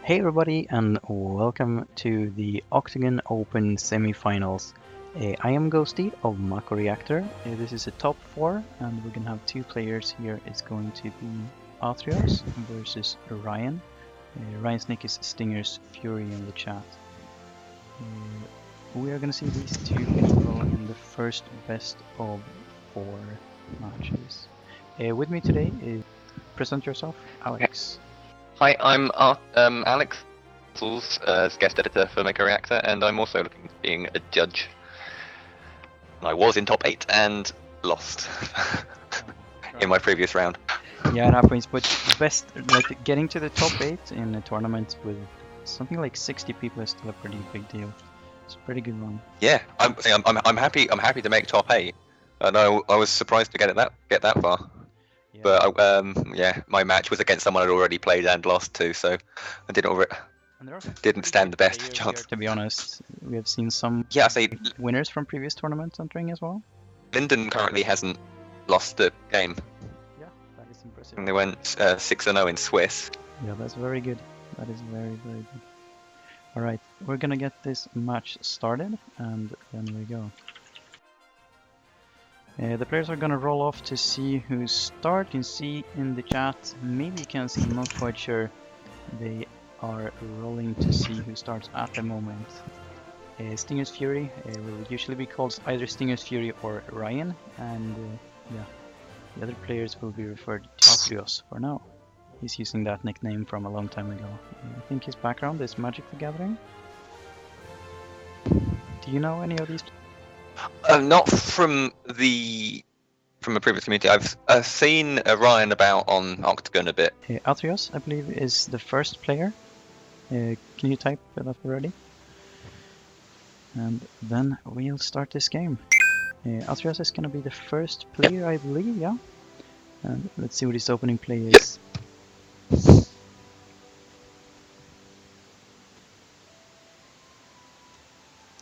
Hey everybody, and welcome to the OCTGN Open Semifinals. I am Ghostie of Makoreactor. This is a top 4, and we're gonna have 2 players here. It's going to be Athreos versus Ryan. Ryan's nick is Stinger's Fury in the chat. We are gonna see these 2 people in the first best of 4 matches. With me today is, present yourself, Alex. Hi, I'm Alex, as guest editor for Makoreactor, and I'm also looking at being a judge. I was in top 8 and lost in my previous round. Yeah, it happens, but best, like, getting to the top 8 in a tournament with something like 60 people is still a pretty big deal. It's a pretty good one. Yeah, I'm happy. I'm happy to make top 8, and I was surprised to get that far. Yeah. But yeah, my match was against someone I'd already played and lost to, so I didn't stand the best chance. Here, to be honest, we have seen some winners from previous tournaments entering as well. Linden currently hasn't lost a game. Yeah, that is impressive. And they went 6-0 in Swiss. Yeah, that's very good. That is very, very good. Alright, we're gonna get this match started, and then we go. The players are gonna roll off to see who start. You can see in the chat, maybe you can see, I'm not quite sure. They are rolling to see who starts at the moment. Stinger's Fury will usually be called either Stinger's Fury or Ryan, and yeah, the other players will be referred to Athreos for now. He's using that nickname from a long time ago. I think his background is Magic the Gathering. Do you know any of these? Not from a previous community. I've seen Ryan about on OCTGN a bit. Athreos, I believe, is the first player. Can you type that up already? And then we'll start this game. Athreos is gonna be the first player, I believe, yeah? And let's see what his opening play is.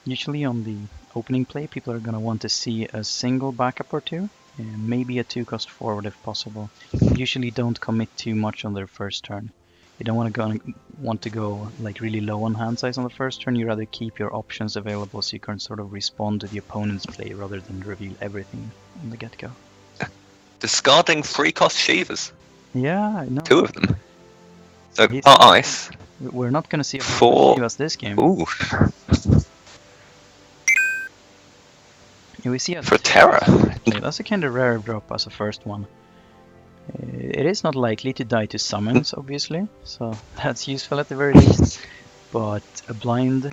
Usually on the opening play, people are going to want to see a single backup or two, and maybe a 2-cost forward if possible. You usually don't commit too much on their first turn. You don't want to go like really low on hand size on the first turn. You rather keep your options available so you can sort of respond to the opponent's play rather than reveal everything on the get-go. Discarding 3-cost Shivas. Yeah, I know. 2 of them. So ice. We're not going to see a 4 Shivas this game. Ooh. Yeah, we see for Terra. Okay, that's a kind of rare drop as a first one. It is not likely to die to summons, obviously, so that's useful at the very least. But a blind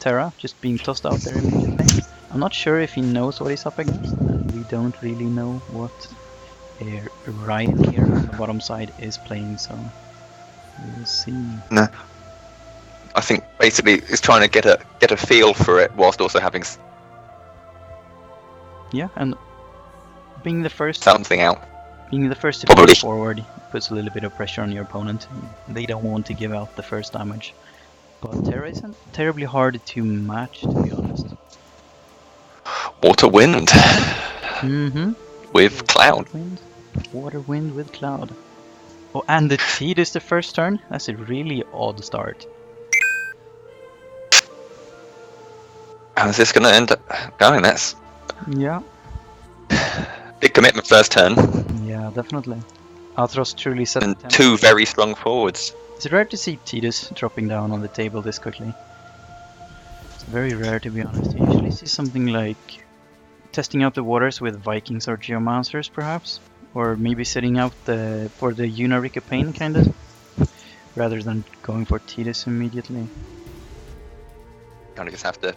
Terra just being tossed out there immediately. I'm not sure if he knows what he's up against. We don't really know what Ryan here on the bottom side is playing, so we'll see. No. I think basically he's trying to get a feel for it whilst also having. Yeah, and being the first something out. Being the first to push forward puts a little bit of pressure on your opponent. They don't want to give out the first damage. But Terra isn't terribly hard to match, to be honest. Water Wind. Mm-hmm. With Cloud. Water Wind with Cloud. Oh, and the Tidus the first turn? That's a really odd start. How's this going to end up going? That's... Yeah. Big commitment first turn. Yeah, definitely. Athreos truly set and 2 very strong forwards. It's rare to see Tidus dropping down on the table this quickly. It's very rare, to be honest. You usually see something like testing out the waters with Vikings or Geomancers, perhaps, or maybe setting out for the Unarika Pain, kind of, rather than going for Tidus immediately. Kind of just have to.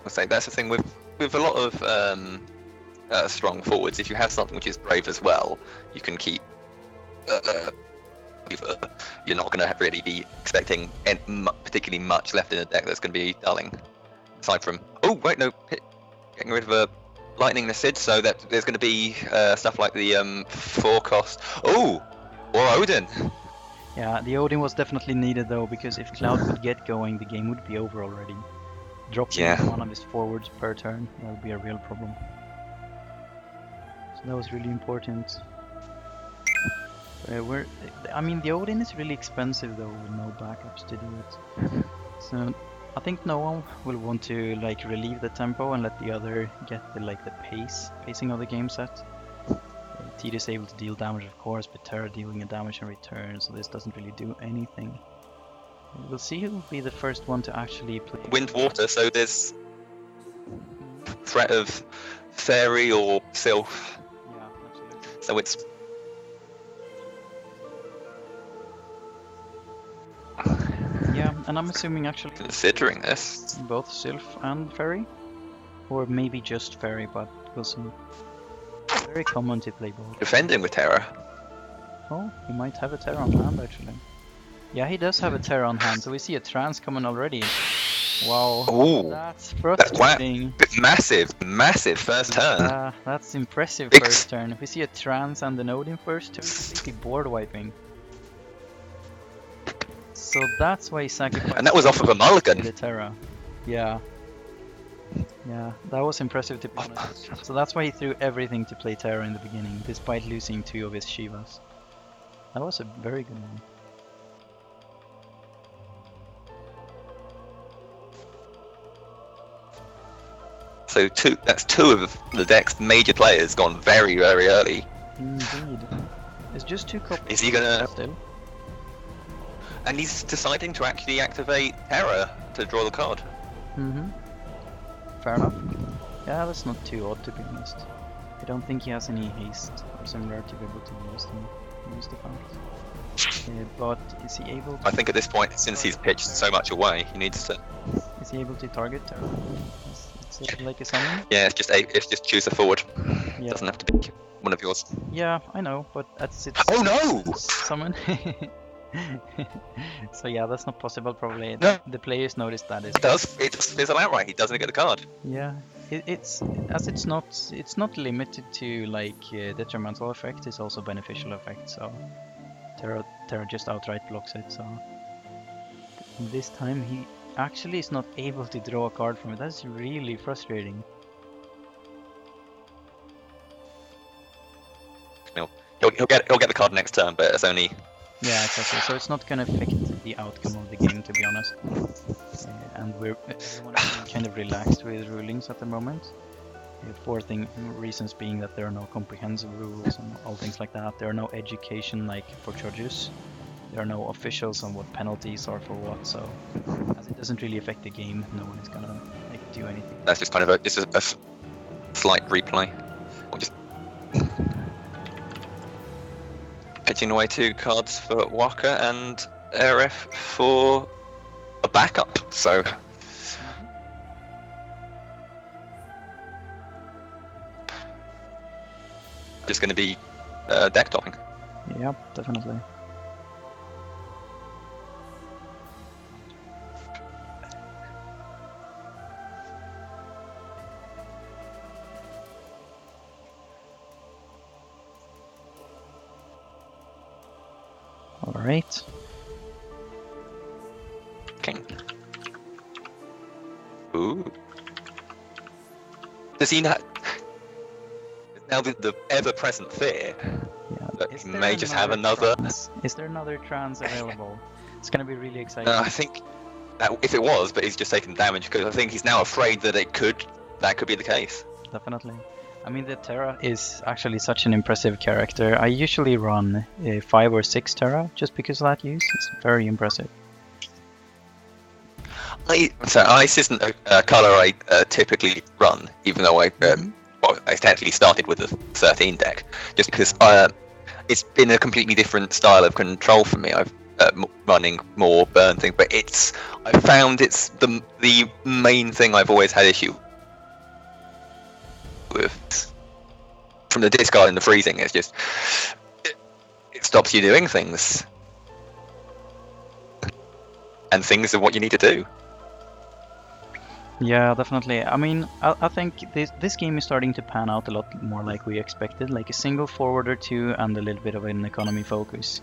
I say that's the thing with a lot of strong forwards. If you have something which is brave as well, you can keep. You're not going to really be expecting particularly much left in the deck that's going to be darling. Aside from getting rid of a lightning the Sid, so that there's going to be stuff like the 4-cost. Oh, or Odin. Yeah, the Odin was definitely needed though, because if Cloud would get going, the game would be over already. Dropping one of his forwards per turn, that would be a real problem. So that was really important. I mean, the Odin is really expensive though, with no backups to do it. So I think no one will want to like relieve the tempo and let the other get the pacing of the game set. Tid is able to deal damage, of course, but Terra dealing a damage in return, so this doesn't really do anything. We'll see who will be the first one to actually play. Wind, water, so there's threat of fairy or sylph. Yeah, absolutely. So it's Yeah, and I'm assuming actually considering this. both Sylph and Fairy, or maybe just Fairy, but we'll see. Very common to play both. Defending with Terra. Oh, he might have a Terra on hand actually. Yeah, he does have a Terra on hand, so we see a trance coming already. Wow, Ooh, that's that's quite frustrating. massive first turn. That's impressive Big first turn. If we see a trance and an Odin first turn, completely board wiping. So that's why he sacrificed. And that was off of a mulligan. The Terra. Yeah. Yeah, that was impressive to be honest. So that's why he threw everything to play Terra in the beginning, despite losing 2 of his Shivas. That was a very good one. So that's two of the deck's major players gone very early. Indeed. It's just 2 copies. Is he gonna? Still. And he's deciding to actually activate Terra to draw the card. Fair enough. Yeah, that's not too odd to be honest. I don't think he has any haste or similar to be able to use the cards. But is he able to... I think at this point, since he's pitched so much away, he needs to. Is he able to target Terra? It's like a summon? Yeah, it's just choose a forward. Yeah. Doesn't have to be one of yours. Yeah, I know, but that's it. Oh no! Summon. So yeah, that's not possible probably. No. The players noticed that. It does fizzle out right. He doesn't get the card. Yeah, it's not limited to like detrimental effect. It's also beneficial effect. So Terra just outright blocks it. So this time he actually is not able to draw a card from it. That's really frustrating. He'll get the card next turn, but it's only. Yeah, exactly. So it's not gonna affect the outcome of the game, to be honest. And everyone is kind of relaxed with rulings at the moment. Reasons being that there are no comprehensive rules and all things like that. There are no education like for judges. There are no officials on what penalties are for what. So as it doesn't really affect the game, no one is gonna do anything. That's just kind of a slight replay. Or just pitching away 2 cards for Waka and RF for a backup. So just going to be deck topping. Yeah, definitely. Alright. Okay. Ooh. Does he not? Now the ever-present fear that he may just have another. Is there another trans available? It's gonna be really exciting. I think that if it was, but he's just taken damage because I think he's now afraid that that could be the case. Definitely. I mean, the Terra is actually such an impressive character. I usually run 5 or 6 Terra just because of that use. It's very impressive. Ice isn't a colour I typically run, even though I technically started with the 13 deck, just because it's been a completely different style of control for me. I've running more burn thing, but I found it's the main thing I've always had issue with. From the discard and the freezing, it's just it stops you doing things, and things are what you need to do. Yeah, definitely. I mean, I think this game is starting to pan out a lot more like we expected, like a single forward or 2 and a little bit of an economy focus.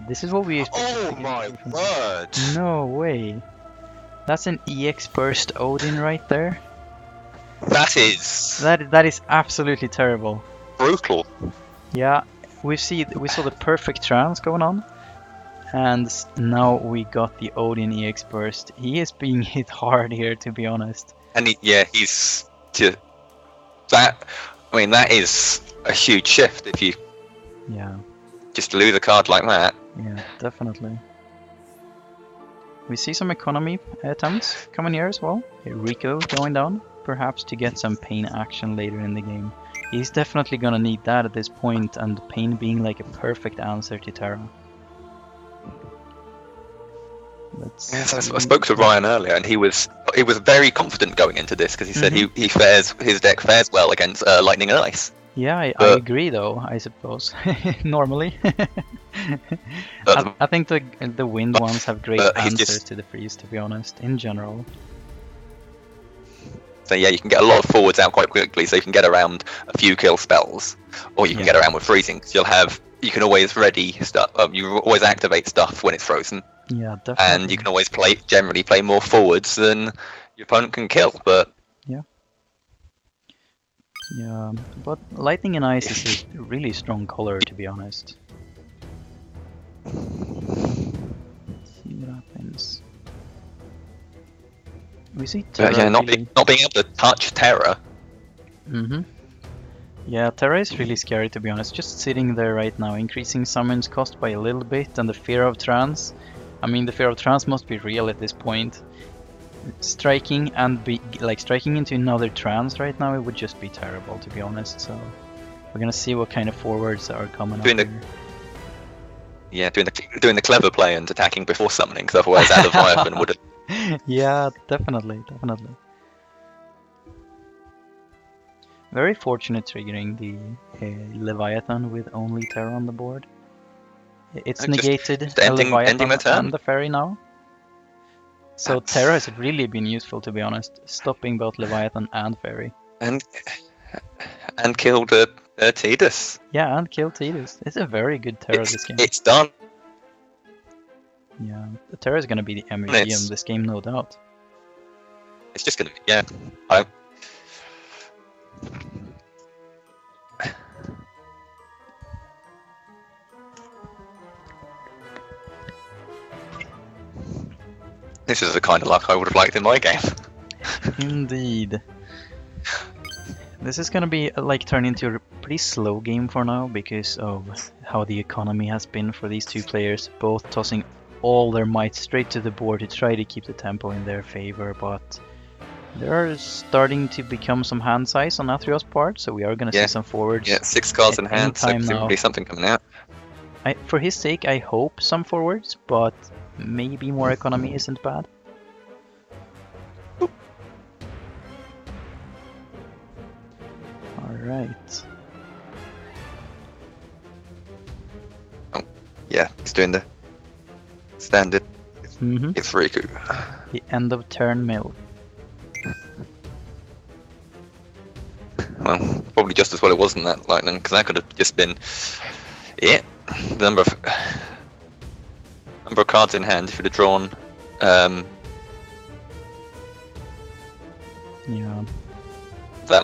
This is what we expected. Oh my word! No way. That's an EX burst Odin right there. That is That is absolutely terrible. brutal. Yeah, we saw the perfect trance going on, and now we got the Odin EX burst. He is being hit hard here, to be honest. And he's just that. I mean, that is a huge shift if you just lose a card like that. Yeah, definitely. We see some economy attempts coming here as well. Rico going down, perhaps to get some Pain action later in the game. He's definitely gonna need that at this point, and Pain being like a perfect answer to Terra. Yes, I spoke to Ryan earlier, and he was very confident going into this because he said his deck fares well against Lightning and Ice. Yeah, I agree though, I suppose. Normally. I think the wind ones have great answers to the freeze, to be honest, in general. So yeah, you can get a lot of forwards out quite quickly, so you can get around a few kill spells, or you can get around with freezing. So you can always ready stuff. You always activate stuff when it's frozen. Yeah, definitely. And you can always generally play more forwards than your opponent can kill. But yeah, but Lightning and Ice is a really strong color, to be honest. Let's see what happens. We see Terra not being able to touch Terra. Yeah, Terra is really scary, to be honest. Just sitting there right now, increasing summons cost by a little bit, and the fear of trance. I mean, the fear of trance must be real at this point. Striking striking into another trance right now, it would just be terrible, to be honest. So we're gonna see what kind of forwards are coming up here. Yeah, doing the clever play and attacking before summoning, because otherwise that Leviathan would have. Yeah, definitely. Very fortunate triggering the Leviathan with only Terra on the board. It's negated the Leviathan and the Fairy now. So Terra has really been useful, to be honest, stopping both Leviathan and Fairy. And killed Tidus. Yeah, and killed Tidus. It's a very good Terra this game. It's done. Yeah, the Terra is going to be the MVP of this game, no doubt. It's just going to be, This is the kind of luck I would have liked in my game. Indeed. This is gonna be turn into a pretty slow game for now because of how the economy has been for these two players, both tossing all their might straight to the board to try to keep the tempo in their favor, but there are starting to become some hand size on Athreos' part, so we are gonna see some forwards. Yeah, 6 cards in hand, so presumably something coming out. For his sake, I hope some forwards, but maybe more economy isn't bad. Alright. Oh, yeah, he's doing the standard. It's Riku. The end of turn mill. Well, probably just as well it wasn't that lightning, because that could have just been the number of cards in hand. If you'd have drawn that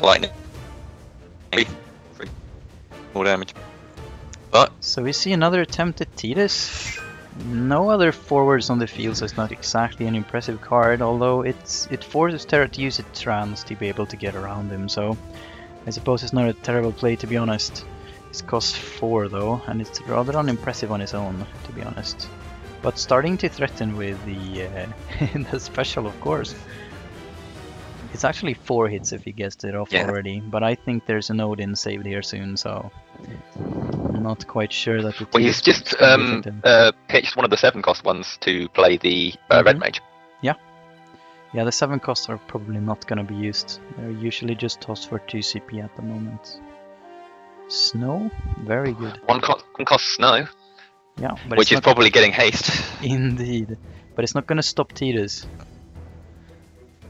lightning, maybe more damage. But so we see another attempt at Tidus. No other forwards on the field, so it's not exactly an impressive card, although it forces Terra to use a trance to be able to get around him, so I suppose it's not a terrible play, to be honest. It costs 4 though, and it's rather unimpressive on its own, to be honest. But starting to threaten with the the special, of course. It's actually 4 hits if he gets it off already, but I think there's an Odin saved here soon, so I'm not quite sure that the he's just pitched one of the 7-cost ones to play the red mage. Yeah, the 7 costs are probably not going to be used. They're usually just tossed for 2 CP at the moment. Snow? Very good. One cost snow. Yeah, but which is probably getting haste. Indeed. But it's not going to stop Tidus.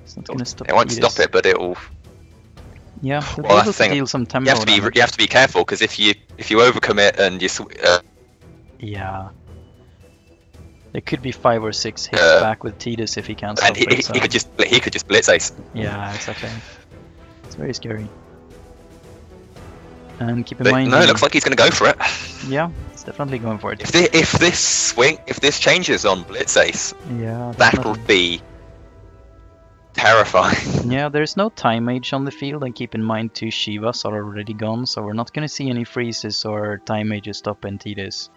It's not going to stop It won't stop it, but it'll... Yeah, it'll be able to deal some tempo damage. You have to be careful, because if you overcommit and you... yeah. There could be 5 or 6 hits back with Tidus if he can't stop it. And he could just blitz ace. Yeah, exactly. It's very scary. And keep in mind, No, it looks like he's going to go for it. yeah, he's definitely going for it. If this changes on Blitz Ace, Yeah, that'll definitely. be terrifying. Yeah, there's no time mage on the field, and keep in mind 2 Shivas are already gone, so we're not gonna see any freezes or time mages stopping Tidus.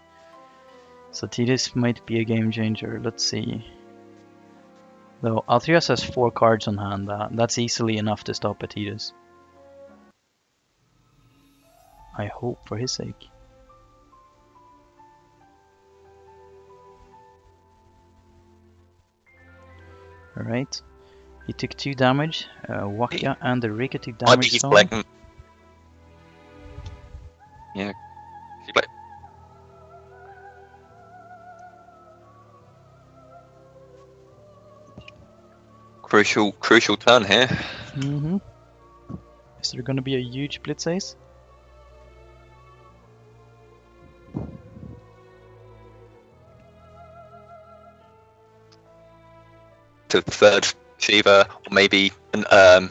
So Tidus might be a game changer. Let's see. Though Athreos has 4 cards on hand, that's easily enough to stop a Tidus. I hope, for his sake. Alright. He took 2 damage. Waka and the Rika took Might be damage. he's So. playing. Yeah. He play- Crucial turn here. Is there gonna be a huge Blitz Ace? To the third Shiva, or maybe a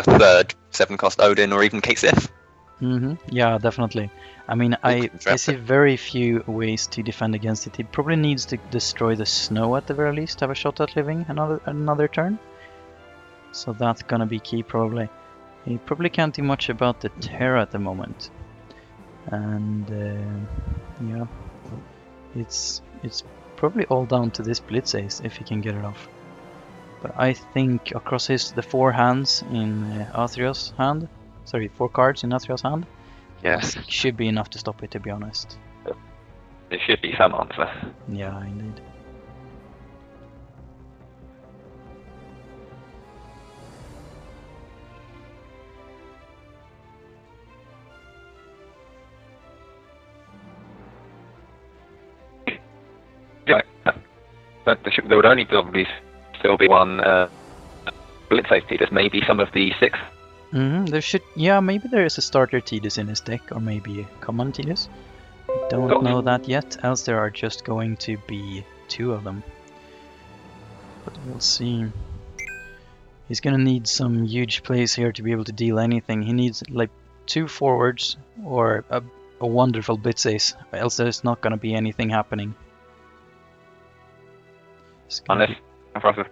third 7-cost Odin, or even Kasif. Yeah, definitely. I mean, I see very few ways to defend against it. He probably needs to destroy the snow at the very least, have a shot at living another turn. So that's gonna be key probably. He probably can't do much about the Terra at the moment. And yeah, it's probably all down to this Blitz Ace if he can get it off. But I think across the 4 hands in Athreos' hand, sorry, 4 cards in Athreos' hand, Yes, should be enough to stop it, to be honest. there should be some answer. Yeah, indeed. Yeah, but there would only probably still be one Blitz Ace Tidus, maybe some of the 6. There should, yeah, maybe there is a starter Tidus in his deck, or maybe a common Tidus. I don't know that yet, else there are just going to be 2 of them. But we'll see. He's gonna need some huge plays here to be able to deal anything. He needs like 2 forwards or a wonderful Blitz Ace, else there's not gonna be anything happening. Unless, impressive.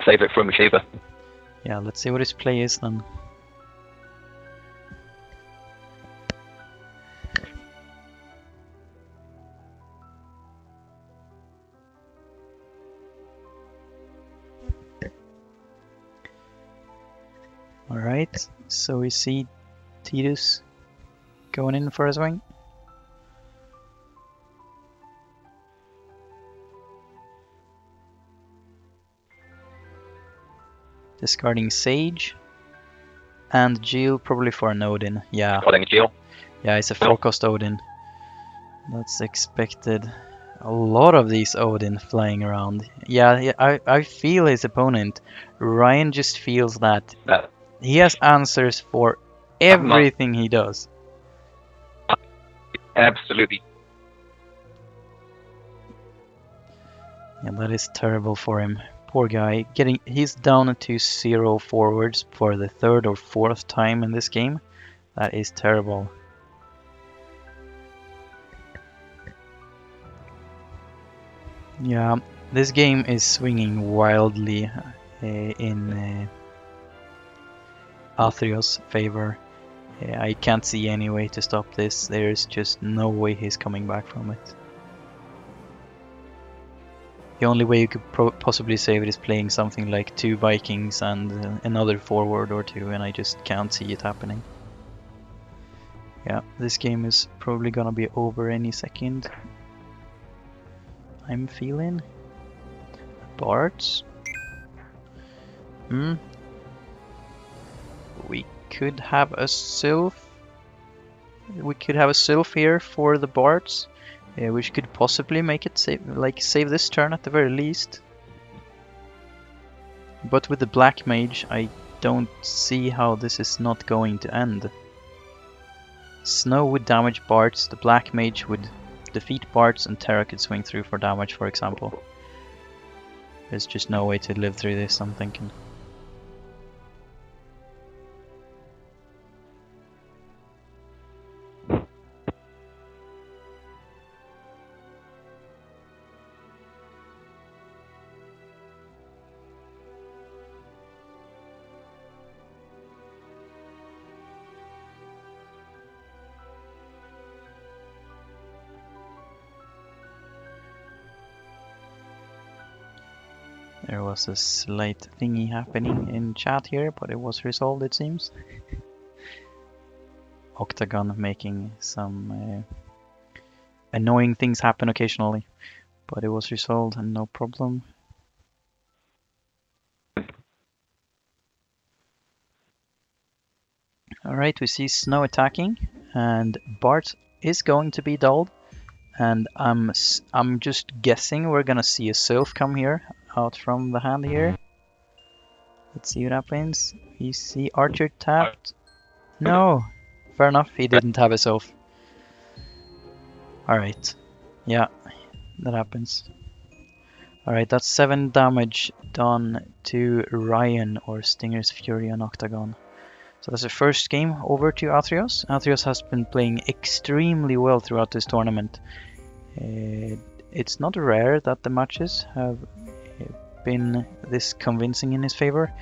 Save it from Shiva. Yeah, let's see what his play is then. Alright, so we see Tidus going in for a swing. Discarding Sage. And Jill probably for an Odin. Yeah. Discarding Jill. Yeah, it's a 4-cost Odin. That's expected. A lot of these Odin flying around. Yeah, I feel his opponent. Ryan just feels that he has answers for everything he does. Absolutely. Yeah, that is terrible for him. Poor guy. He's down to 0 forwards for the 3rd or 4th time in this game. That is terrible. Yeah, this game is swinging wildly in Athreos' favor. I can't see any way to stop this. There's just no way he's coming back from it. The only way you could possibly save it is playing something like 2 Vikings and another forward or 2, and I just can't see it happening. Yeah, this game is probably gonna be over any second. I'm feeling. Bards. We could have a Sylph. We could have a Sylph here for the Bards. Which could possibly make it save this turn at the very least. But with the Black Mage, I don't see how this is not going to end. Snow would damage Bards, the Black Mage would defeat Bards, and Terra could swing through for damage, for example. There's just no way to live through this, I'm thinking. There was a slight thingy happening in chat here, but it was resolved, it seems. OCTGN making some annoying things happen occasionally, but it was resolved and no problem. Alright, we see Snow attacking, and Bart is going to be dulled, and I'm just guessing we're gonna see a Sylph come here, out from the hand here. Let's see what happens. We see Archer tapped. No! Fair enough, he didn't have a Sylph. Alright. Yeah, that happens. Alright, that's 7 damage done to Ryan, or Stinger's Fury on OCTGN. So that's the first game over to Athreos. Athreos has been playing extremely well throughout this tournament. It's not rare that the matches have been this convincing in his favor,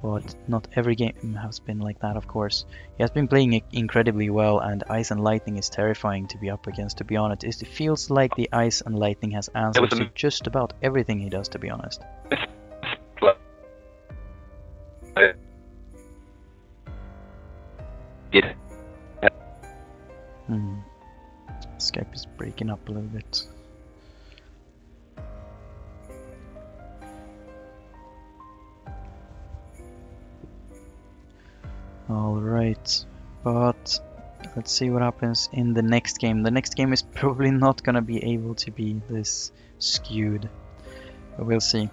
but not every game has been like that, of course. He has been playing incredibly well, and Ice and Lightning is terrifying to be up against, to be honest. It feels like the Ice and Lightning has answers to just about everything he does, to be honest. Skype is breaking up a little bit. Alright, but let's see what happens in the next game. The next game is probably not gonna be able to be this skewed, but we'll see.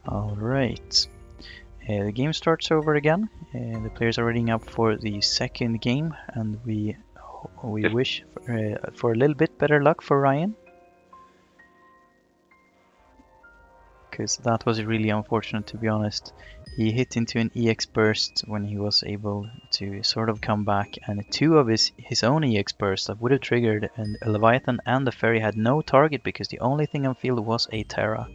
Alright, the game starts over again. The players are readying up for the second game, and we wish for a little bit better luck for Ryan, because that was really unfortunate, to be honest. He hit into an EX burst when he was able to sort of come back, and 2 of his own EX bursts that would have triggered a Leviathan and the Fairy had no target, because the only thing on field was a Terra.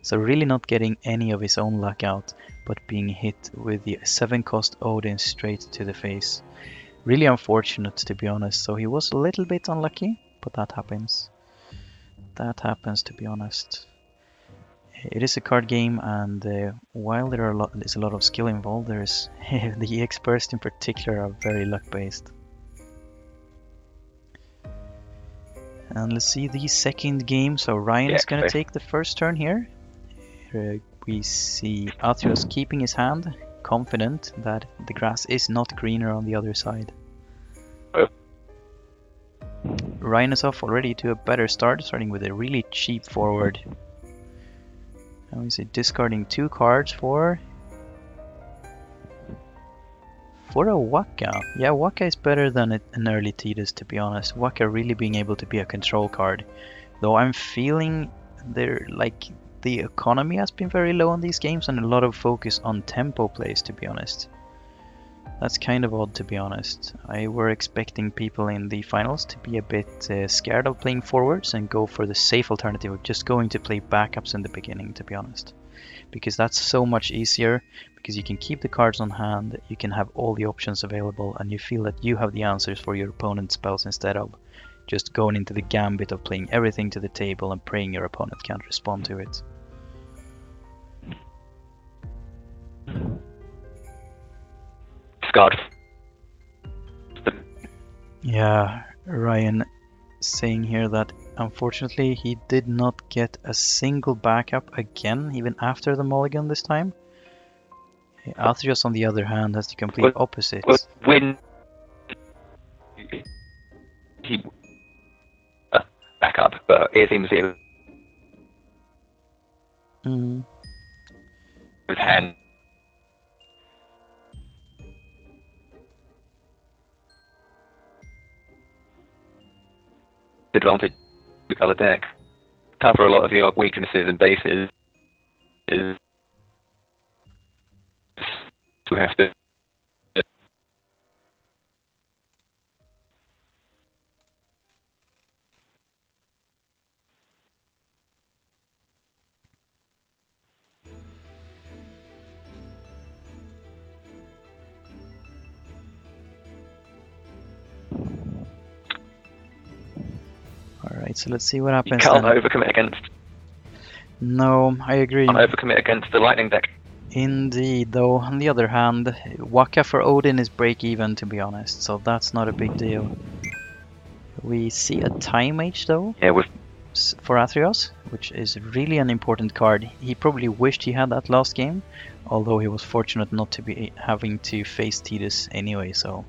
So really not getting any of his own luck out, but being hit with the 7-cost Odin straight to the face. Really unfortunate, to be honest. So he was a little bit unlucky, but that happens. That happens, to be honest. It is a card game, and while there's a lot of skill involved, there's the EX burst in particular are very luck based. And let's see the second game. So Ryan is going to take the first turn here. We see Athreos keeping his hand, confident that the grass is not greener on the other side. Ryan is off already to a better start, starting with a really cheap forward. Now we see discarding 2 cards for a Waka. Yeah, Waka is better than an early Tidus, to be honest. Waka really being able to be a control card. Though I'm feeling the economy has been very low on these games, and a lot of focus on tempo plays, to be honest. That's kind of odd, to be honest. I were expecting people in the finals to be a bit scared of playing forwards and go for the safe alternative of just going to play backups in the beginning, to be honest. Because that's so much easier, because you can keep the cards on hand, you can have all the options available, and you feel that you have the answers for your opponent's spells instead of just going into the gambit of playing everything to the table and praying your opponent can't respond to it. God. Yeah, Ryan saying here that unfortunately he did not get a single backup again, even after the mulligan this time. Athreos, on the other hand, has the complete opposite. When he back up, but it seems he his hand advantage the color deck. Cover a lot of your weaknesses and bases is to have to Alright, so let's see what You happens can't then. overcommit against. No, I agree. Can't overcommit against the lightning deck. Indeed, though, on the other hand, Waka for Odin is break-even, to be honest, so that's not a big deal. We see a Time Mage, though, Yeah, with for Athreos, which is really an important card. He probably wished he had that last game, although he was fortunate not to be having to face Tidus anyway, so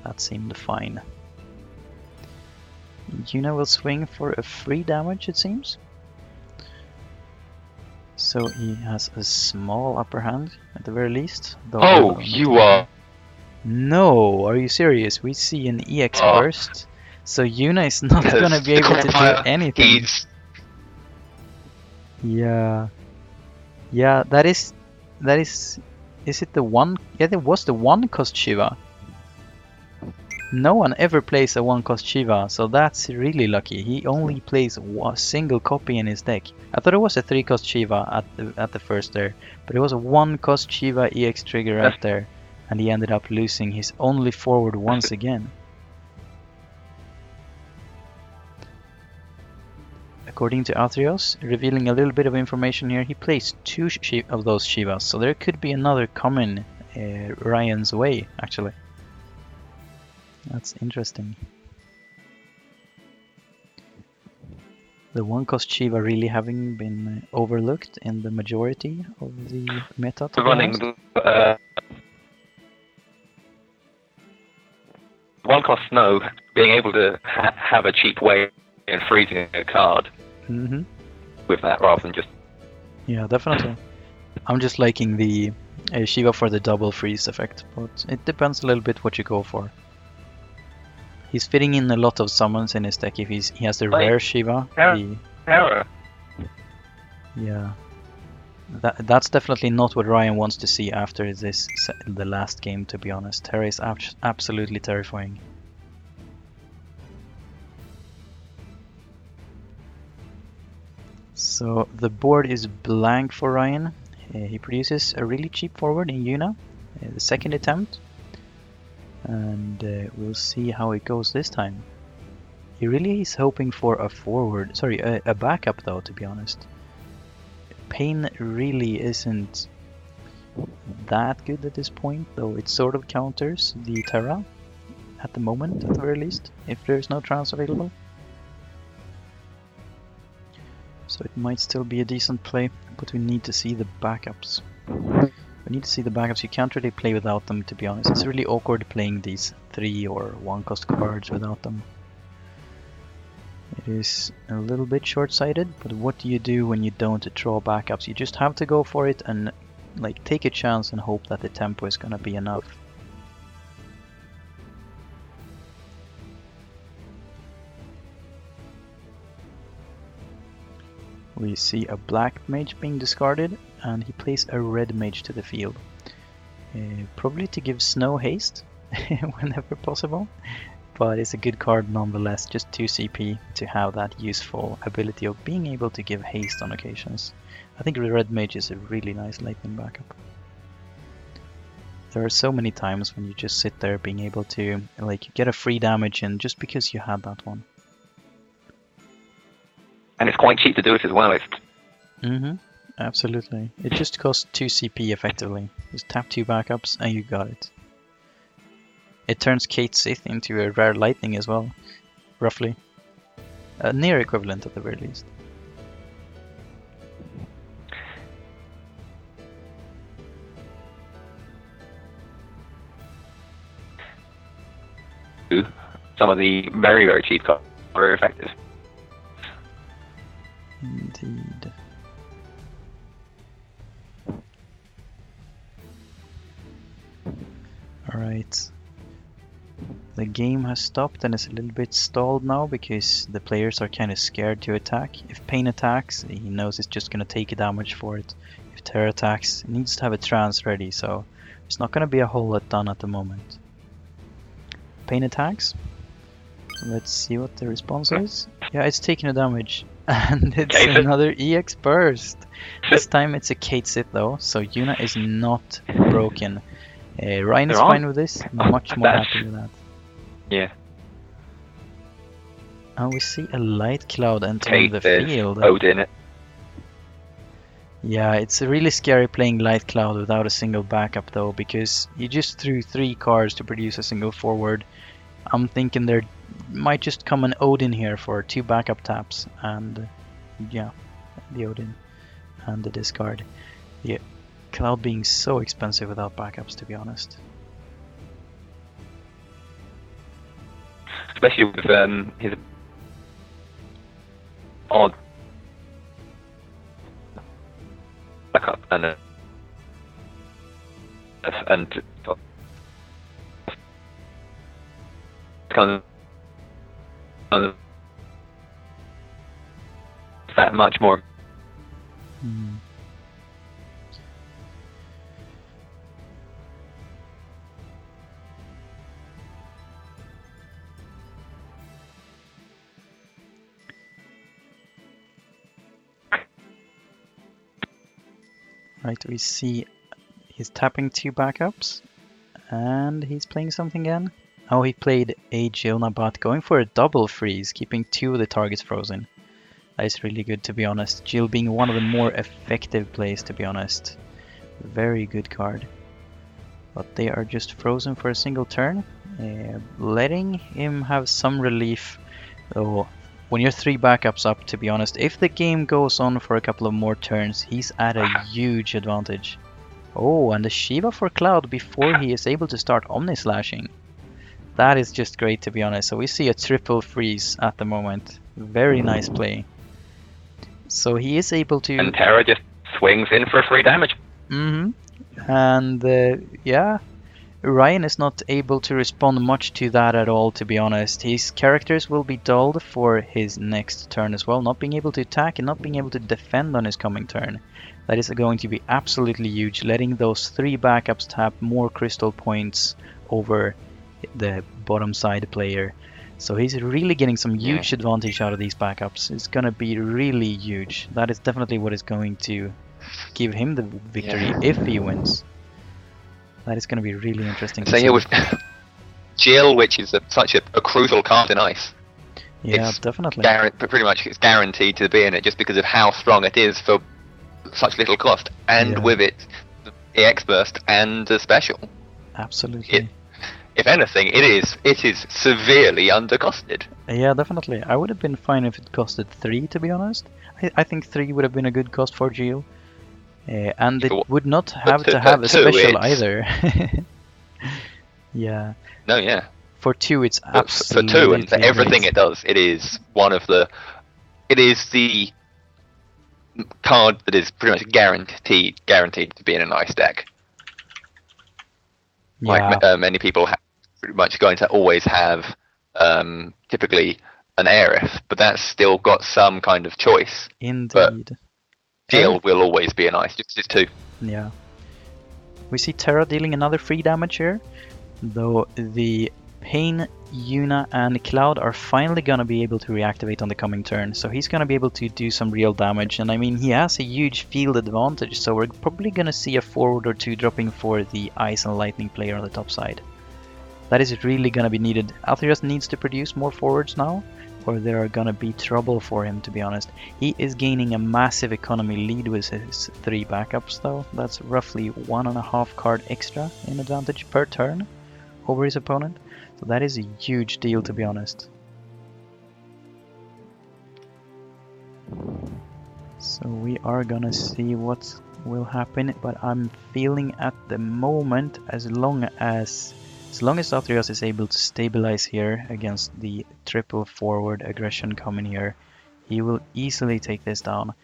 that seemed fine. Yuna will swing for a free damage, it seems. So he has a small upper hand, at the very least. Though oh, you are. No, are you serious? We see an EX burst, so Yuna is not gonna be able to do anything. Yeah, yeah, that is. Is it the one? Yeah, there was the one cost Shiva. No one ever plays a one cost Shiva, so that's really lucky. He only plays a single copy in his deck. I thought it was a 3 cost Shiva at the first there, but it was a 1 cost Shiva EX trigger right there, and he ended up losing his only forward once again. According to Athreos, revealing a little bit of information here, he plays 2 of those Shivas, so there could be another coming Ryan's way, actually. That's interesting. The 1 cost Shiva really having been overlooked in the majority of the meta, to be honest. Running 1 cost Snow, being able to have a cheap way in freezing a card with that rather than just... Yeah, definitely. I'm just liking the Shiva for the double freeze effect, but it depends a little bit what you go for. He's fitting in a lot of summons in his deck if he has the rare Shiva. Terror. Yeah. That's definitely not what Ryan wants to see after the last game, to be honest. Terra is absolutely terrifying. So the board is blank for Ryan. He produces a really cheap forward in Yuna, the second attempt. And we'll see how it goes this time. He really is hoping for a backup though, to be honest. Pain really isn't that good at this point, though it sort of counters the Terra at the moment, at the very least, if there's no trans available. So it might still be a decent play, but we need to see the backups. We need to see the backups. You can't really play without them, to be honest. It's really awkward playing these 3 or 1 cost cards without them. It is a little bit short-sighted, but what do you do when you don't draw backups? You just have to go for it and like take a chance and hope that the tempo is gonna be enough. We see a black mage being discarded, and he plays a red mage to the field. Probably to give Snow haste whenever possible, but it's a good card nonetheless, just 2 CP to have that useful ability of being able to give haste on occasions. I think the red mage is a really nice lightning backup. There are so many times when you just sit there being able to like get a free damage in just because you had that one. And it's quite cheap to do it as well. Absolutely. It just costs 2 CP effectively. Just tap 2 backups and you got it. It turns Kate Sith into a rare lightning as well, roughly. A near equivalent at the very least. Some of the very, very cheap cards are very effective. Indeed. Alright. The game has stopped and is a little bit stalled now because the players are kind of scared to attack. If Pain attacks, he knows it's just going to take a damage for it. If Terror attacks, he needs to have a trance ready, so there's not going to be a whole lot done at the moment. Pain attacks. Let's see what the response is. Yeah, it's taking a damage. And it's another EX burst. This time it's a Kate Sith though, so Yuna is not broken. Ryan is fine with this. Much more happy with that. Yeah, And we see a light cloud entering the There's field. Odin. Yeah, it's really scary playing light cloud without a single backup though, because you just threw 3 cards to produce a single forward. I'm thinking there might just come an Odin here for 2 backup taps, and yeah, the Odin and the discard. Yeah, cloud being so expensive without backups, to be honest. Especially with his odd backup and kind of that much more. Hmm. Right, we see he's tapping 2 backups, and he's playing something again. Oh, he played a Jilnabat, going for a double freeze, keeping 2 of the targets frozen. That is really good, to be honest. Jill being one of the more effective plays, to be honest. Very good card. But they are just frozen for a single turn, letting him have some relief. Though, when you're 3 backups up, to be honest, if the game goes on for a couple of more turns, he's at a huge advantage. Oh, and the Shiva for Cloud before he is able to start Omni Slashing. That is just great, to be honest. So we see a triple freeze at the moment. Very nice play. So he is able to... And Terra just swings in for 3 damage. And yeah, Ryan is not able to respond much to that at all, to be honest. His characters will be dulled for his next turn as well, not being able to attack and not being able to defend on his coming turn. That is going to be absolutely huge, letting those 3 backups tap more crystal points over the bottom side player. So he's really getting some huge advantage out of these backups. It's gonna be really huge. That is definitely what is going to give him the victory if he wins. That is going to be really interesting. So yeah, with Jill, which is such a crucial card in ice. Yeah, definitely. Pretty much it's guaranteed to be in it just because of how strong it is for such little cost, and with it, the EX burst and the special. Absolutely. If anything, it is severely undercosted. Yeah, definitely. I would have been fine if it costed 3, to be honest. I think 3 would have been a good cost for Jill. And it would not have to have a special either. Yeah. No, yeah. For 2, it's absolutely... For 2 and for everything it does, it is one of the... It is the card that is pretty much guaranteed to be in a nice deck. Yeah. Like many people pretty much going to always have typically an Aerith, but that's still got some kind of choice. Indeed. But Jill will always be a nice, just 2. Yeah. We see Terra dealing another free damage here, though the Pain, Yuna and Cloud are finally gonna be able to reactivate on the coming turn, so he's gonna be able to do some real damage, and I mean he has a huge field advantage, so we're probably gonna see a forward or 2 dropping for the Ice and Lightning player on the top side. That is really gonna be needed. Athreos needs to produce more forwards now, or there are gonna be trouble for him, to be honest. He is gaining a massive economy lead with his 3 backups though. That's roughly 1.5 card extra in advantage per turn over his opponent. So that is a huge deal, to be honest. So we are gonna see what will happen, but I'm feeling at the moment as long as Athreos is able to stabilize here against the triple forward aggression coming here, he will easily take this down.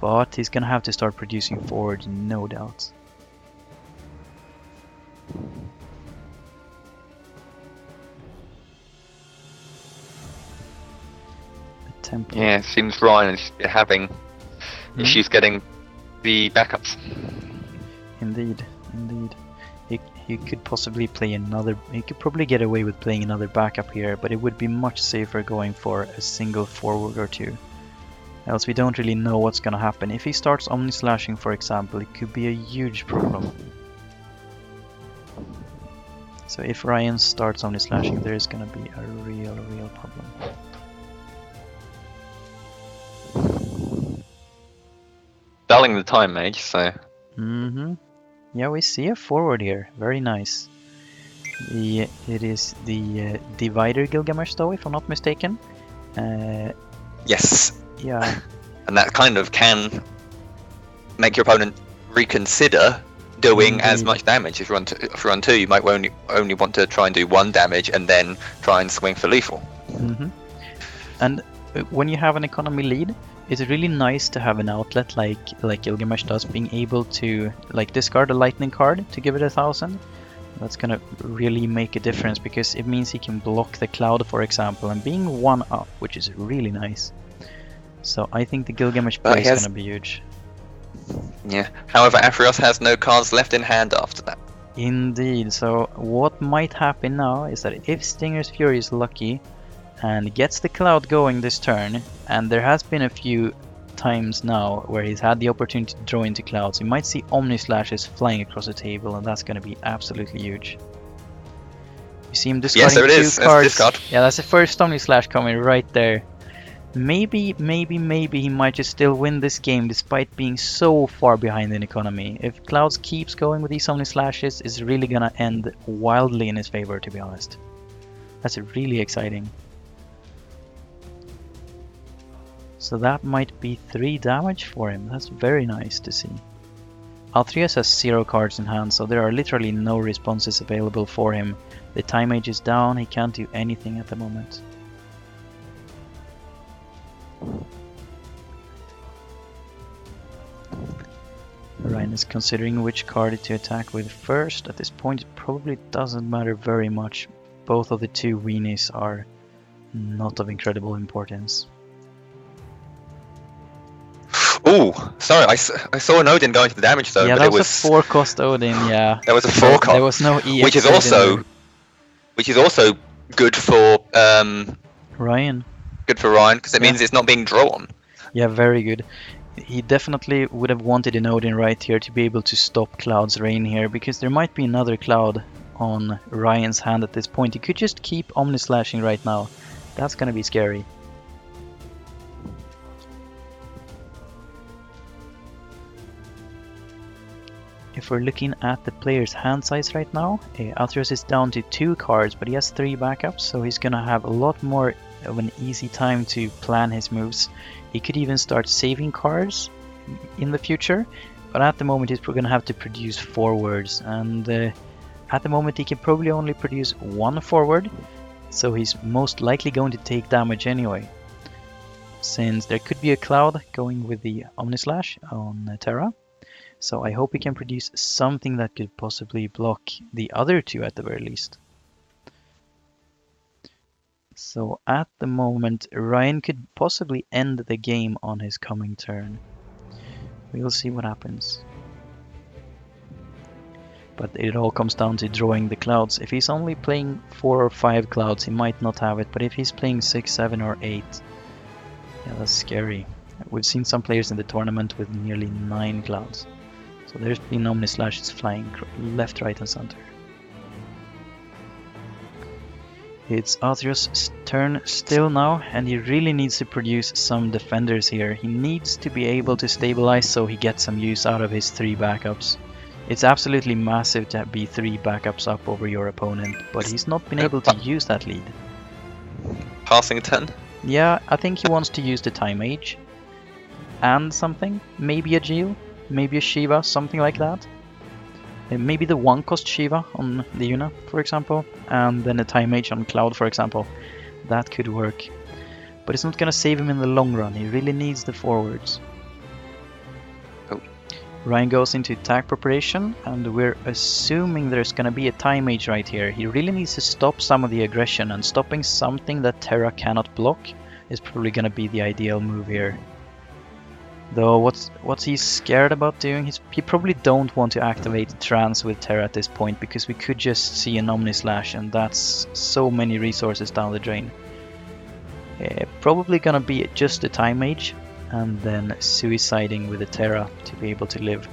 But he's gonna have to start producing forwards, no doubt. Yeah, it seems Ryan is having issues getting the backups. Indeed. He could possibly play another... He could probably get away with playing another backup here, but it would be much safer going for a single forward or 2. Else we don't really know what's gonna happen. If he starts Omni Slashing, for example, it could be a huge problem. So if Ryan starts only slashing, there is gonna be a real problem. Dulling the time mage, so Yeah, we see a forward here. Very nice. It is the Divider Gilgamesh, though, if I'm not mistaken. yes. Yeah. And that kind of can make your opponent reconsider doing as much damage. If you run two, you might only want to try and do 1 damage and then try and swing for lethal. And when you have an economy lead, it's really nice to have an outlet like Gilgamesh does, being able to discard a lightning card to give it 1,000. That's gonna really make a difference because it means he can block the cloud, for example, and being 1 up, which is really nice. So I think the Gilgamesh play is gonna be huge. Yeah. However, Athreos has no cards left in hand after that. Indeed. So what might happen now is that if Stinger's Fury is lucky and gets the cloud going this turn, and there has been a few times now where he's had the opportunity to draw into clouds, you might see Omni Slashes flying across the table, and that's going to be absolutely huge. You see him discarding two cards. Yeah, that's the first Omni Slash coming right there. Maybe he might just still win this game despite being so far behind in economy. If Clouds keeps going with these Omni Slashes, it's really gonna end wildly in his favor, to be honest. That's really exciting. So that might be 3 damage for him. That's very nice to see. Athreos has 0 cards in hand, so there are literally no responses available for him. The time age is down, he can't do anything at the moment. Ryan is considering which card to attack with first. At this point it probably doesn't matter very much. Both of the 2 weenies are not of incredible importance. Oh, sorry, I saw an Odin going to the damage zone. Yeah, but that it was a 4-cost Odin, yeah. That was a 4-cost. There was no EX which is also good for Ryan. Good for Ryan, because it means it's not being drawn. Yeah, very good. He definitely would have wanted an Odin right here to be able to stop Cloud's reign here, because there might be another Cloud on Ryan's hand at this point. He could just keep Omni Slashing right now. That's gonna be scary. If we're looking at the player's hand size right now, Athreos is down to 2 cards, but he has 3 backups, so he's gonna have a lot more of an easy time to plan his moves. He could even start saving cards in the future, but at the moment he's gonna have to produce forwards, and at the moment he can probably only produce 1 forward, so he's most likely going to take damage anyway. Since there could be a Cloud going with the Omnislash on Terra. So I hope he can produce something that could possibly block the other 2 at the very least. So at the moment, Ryan could possibly end the game on his coming turn. We'll see what happens. But it all comes down to drawing the Clouds. If he's only playing 4 or 5 Clouds, he might not have it. But if he's playing 6, 7 or 8, yeah, that's scary. We've seen some players in the tournament with nearly 9 Clouds. So there's been Omni Slashes flying left, right and center. It's Athreos' turn still now, and he really needs to produce some defenders here. He needs to be able to stabilize so he gets some use out of his 3 backups. It's absolutely massive to be 3 backups up over your opponent, but he's not been able to use that lead. Passing 10? Yeah, I think he wants to use the Time Age. And something, maybe a Geo. Maybe a Shiva, something like that. Maybe the 1-cost Shiva on the Yuna, for example, and then a Time Mage on Cloud, for example. That could work. But it's not gonna save him in the long run, he really needs the forwards. Oh. Ryan goes into attack preparation, and we're assuming there's gonna be a Time Mage right here. He really needs to stop some of the aggression, and stopping something that Terra cannot block is probably gonna be the ideal move here. Though what's he scared about doing? He probably don't want to activate Trance with Terra at this point, because we could just see an Omni Slash, and that's so many resources down the drain. Probably gonna be just a Time Mage, and then suiciding with the Terra to be able to live.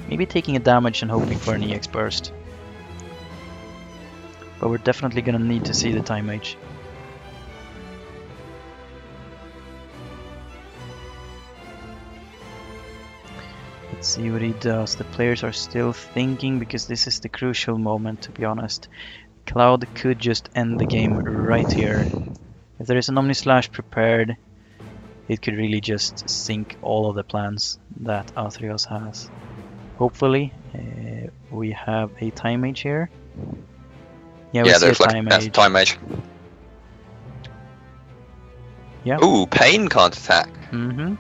Maybe taking a damage and hoping for an EX burst. but we're definitely gonna need to see the time mage. Let's see what he does. The players are still thinking because this is the crucial moment, to be honest. Cloud could just end the game right here. If there is an Omnislash prepared, it could really just sink all of the plans that Athreos has. Hopefully, we have a time mage here. Yeah, we see a time mage. That's time mage. Yeah. Ooh, Pain can't attack. Then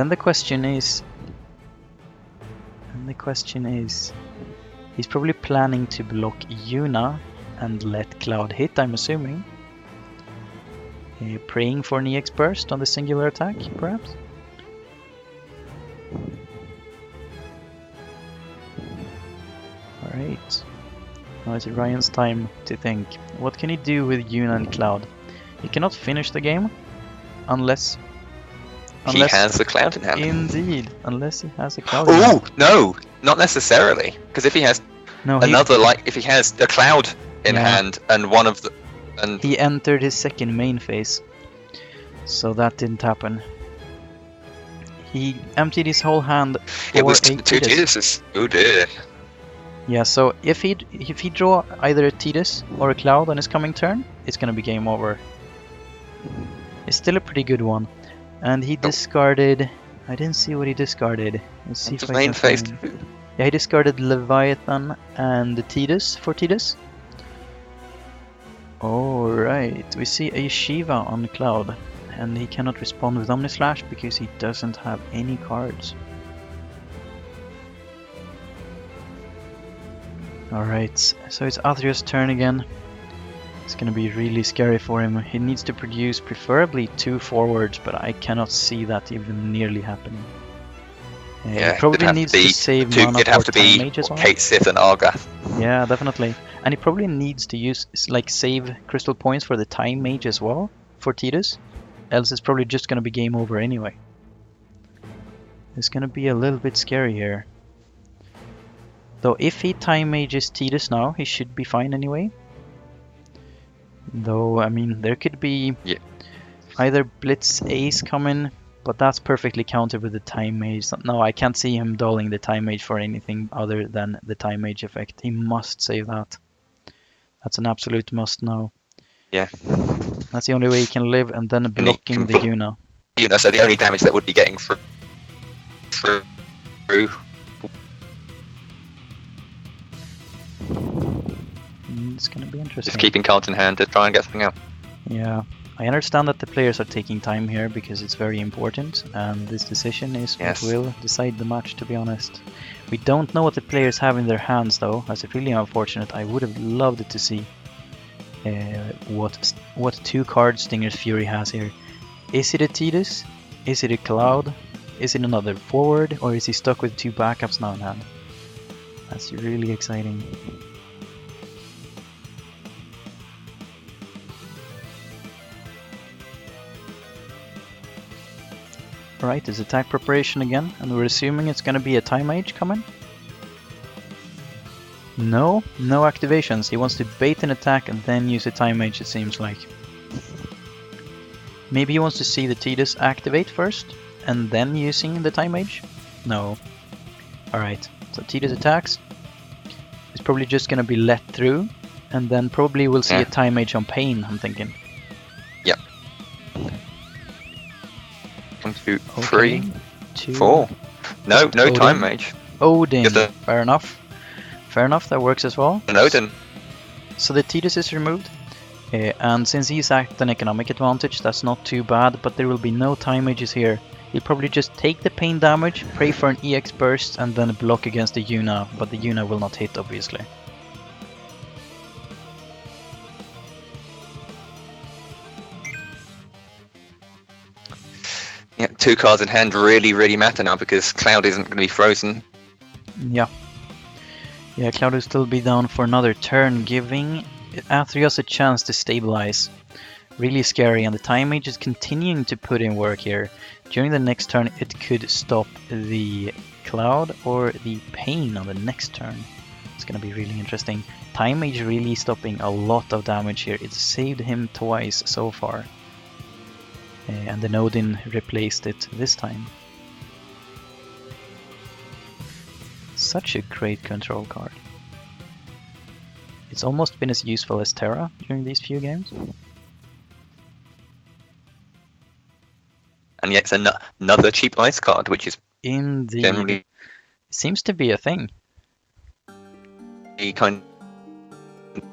the question is, he's probably planning to block Yuna and let Cloud hit, I'm assuming. Praying for an EX burst on the singular attack, perhaps? Alright. Now it's Ryan's time to think. What can he do with Yuna and Cloud? He cannot finish the game unless he has the Cloud in hand. Indeed, unless he has a Cloud in hand. Oh, no, not necessarily. Because if he has if he has a Cloud in hand and one of the... He entered his second main phase, so that didn't happen. He emptied his whole hand for it was a two Tidus. Oh dear. Yeah, so if he draw either a Tidus or a Cloud on his coming turn, it's gonna be game over. It's still a pretty good one. And he discarded... I didn't see what he discarded. Let's see if I can find... Yeah, he discarded Leviathan and the Tidus for Tidus. Alright, we see a Shiva on Cloud. And he cannot respond with Omnislash because he doesn't have any cards. Alright, so it's Athreos' turn again. It's gonna be really scary for him. He needs to produce preferably 2 forwards, but I cannot see that even nearly happening. He probably needs to save mana for time mage as well. Kate, Sith and Argath. Yeah, definitely. And he probably needs to use save crystal points for the time mage as well for Tidus. Else it's probably just gonna be game over anyway. It's gonna be a little bit scary here. Though if he time mages Tidus now, he should be fine anyway. Though, I mean, there could be either Blitz Ace coming, but that's perfectly countered with the time mage. No, I can't see him dulling the time mage for anything other than the time mage effect. He must save that. That's an absolute must now. Yeah. That's the only way he can live, and then blocking the Yuna. Yuna, so the only damage that would be getting through. It's gonna be interesting. Just keeping cards in hand to try and get something out. Yeah, I understand that the players are taking time here because it's very important, and this decision is what will decide the match, to be honest. We don't know what the players have in their hands though. That's really unfortunate. I would have loved to see what 2 cards Stinger's Fury has here. Is it a Tidus? Is it a Cloud? Is it another forward? Or is he stuck with 2 backups now in hand? That's really exciting. Right, there's attack preparation again, and we're assuming it's gonna be a time mage coming. No activations. He wants to bait an attack and then use a time mage, it seems like. Maybe he wants to see the Tidus activate first, and then using the time mage? No. Alright, so Tidus attacks. It's probably just gonna be let through, and then probably we'll see a time mage on Pain, I'm thinking. Yep. 1, 2, 3, 4. No time mage. Odin. Fair enough. Fair enough, that works as well. An Odin. So the Tidus is removed. And since he's at an economic advantage, that's not too bad, but there will be no time mages here. He'll probably just take the pain damage, pray for an EX burst, and then block against the Yuna, but the Yuna will not hit, obviously. Yeah, 2 cards in hand really matter now because Cloud isn't going to be frozen. Yeah. Yeah, Cloud will still be down for another turn, giving Athreos a chance to stabilize. Really scary, and the time mage is continuing to put in work here. During the next turn, it could stop the Cloud or the Pain on the next turn. It's gonna be really interesting. Time Mage really stopping a lot of damage here. It saved him twice so far. And the Odin replaced it this time. Such a great control card. It's almost been as useful as Terra during these few games. And yet it's another cheap ice card, which is Indeed. generally Seems to be a thing. the kind of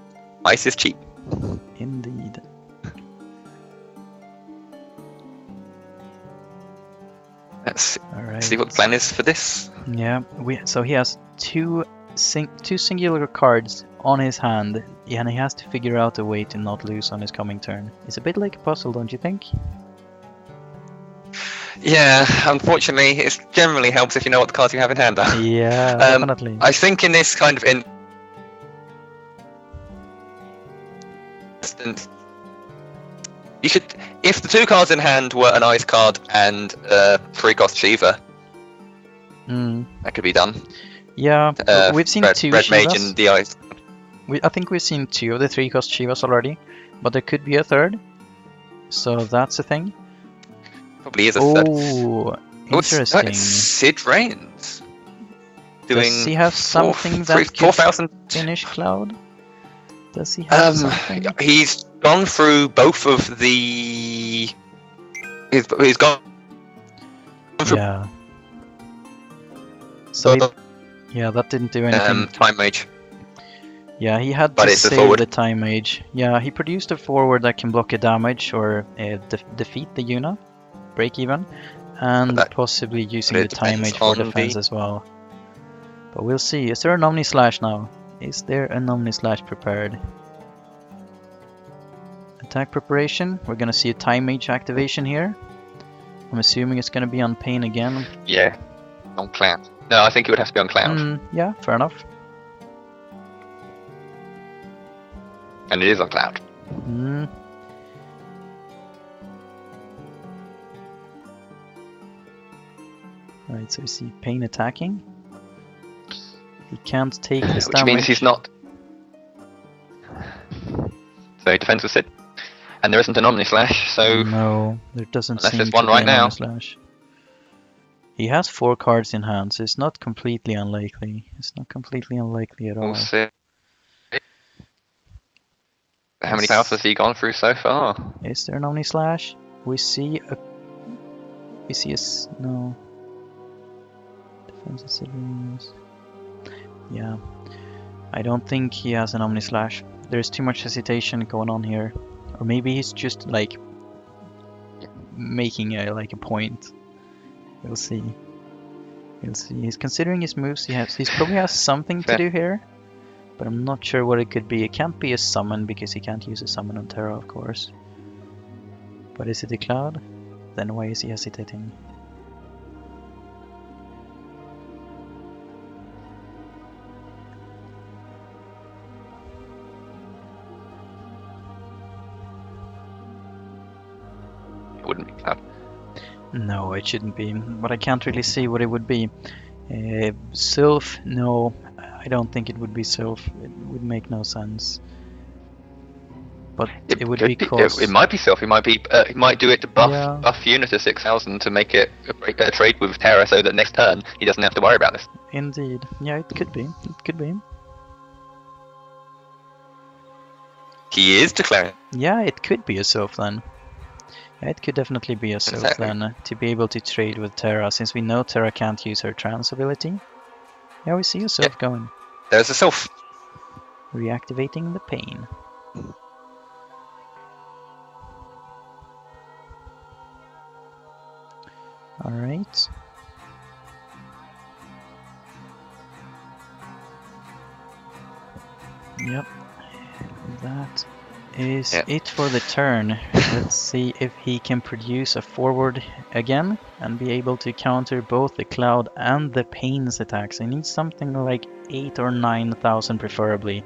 ice is cheap. Indeed. Let's Alright. see what the plan is for this. Yeah, so he has two singular cards on his hand, and he has to figure out a way to not lose on his coming turn. It's a bit like a puzzle, don't you think? Yeah, unfortunately, it generally helps if you know what the cards you have in hand are. Yeah, definitely. I think in this kind of instance, you should, if the two cards in hand were an ice card and 3-cost Shiva, that could be done. Yeah, we've seen two Red Shivas. Mage and the ice. I think we've seen 2 of the 3-cost Shivas already, but there could be a third. So that's a thing. Probably is a third. Oh, interesting. It's Sid Reigns. Doing Does he have something that could 4,000 finish Cloud? Does he have something? He's gone through both of the. He's gone. Through Yeah. So yeah, that didn't do anything. Time Mage. Yeah, he had But to it's a save forward. the Time Mage. Yeah, he produced a forward that can block a damage or defeat the Yuna, break even, and possibly using the it Time depends Mage for on defense the- as well. But we'll see. Is there an Omni Slash now? Is there an Omni Slash prepared? Attack preparation. We're gonna see a Time Mage activation here. I'm assuming it's gonna be on Pain again. Yeah, on Cloud. No, I think it would have to be on Cloud. Yeah, fair enough. And it is on Cloud. Alright, so we see Pain attacking. He can't take this Which damage. means he's not. So he defends with Sid. And there isn't an Omni Slash, so. No, there doesn't Unless seem there's to one be right an now. Slash. He has 4 cards in hand, so it's not completely unlikely. It's not completely unlikely at all. We'll see. How many paths has he gone through so far? Is there an Omni Slash? We see a... No. Defensive civilians. Yeah. I don't think he has an Omni Slash. There's too much hesitation going on here. Or maybe he's just like making a point. We'll see. We'll see. He's considering his moves. He probably has something to do here, but I'm not sure what it could be. It can't be a summon because he can't use a summon on Terra, of course. But is it a Cloud? Then why is he hesitating? It wouldn't be Cloud. No, it shouldn't be, but I can't really see what it would be. Sylph? No, I don't think it would be Sylph. It would make no sense. But it would be cause... It might be Sylph. It might be. He might do it to buff Yeah. buff Yuna to 6,000 to make it a trade with Terra, so that next turn he doesn't have to worry about this. Indeed. Yeah, it could be. It could be. He is declaring. Yeah, it could be a Sylph then. Yeah, it could definitely be a Sylph Exactly. then, to be able to trade with Terra, since we know Terra can't use her trance ability. Yeah, we see a Sylph going. There's a Sylph. Reactivating the Pain. Alright. Yep. That is it for the turn. Let's see if he can produce a forward again and be able to counter both the Cloud and the Pain's attacks. I need something like 8 or 9,000 preferably.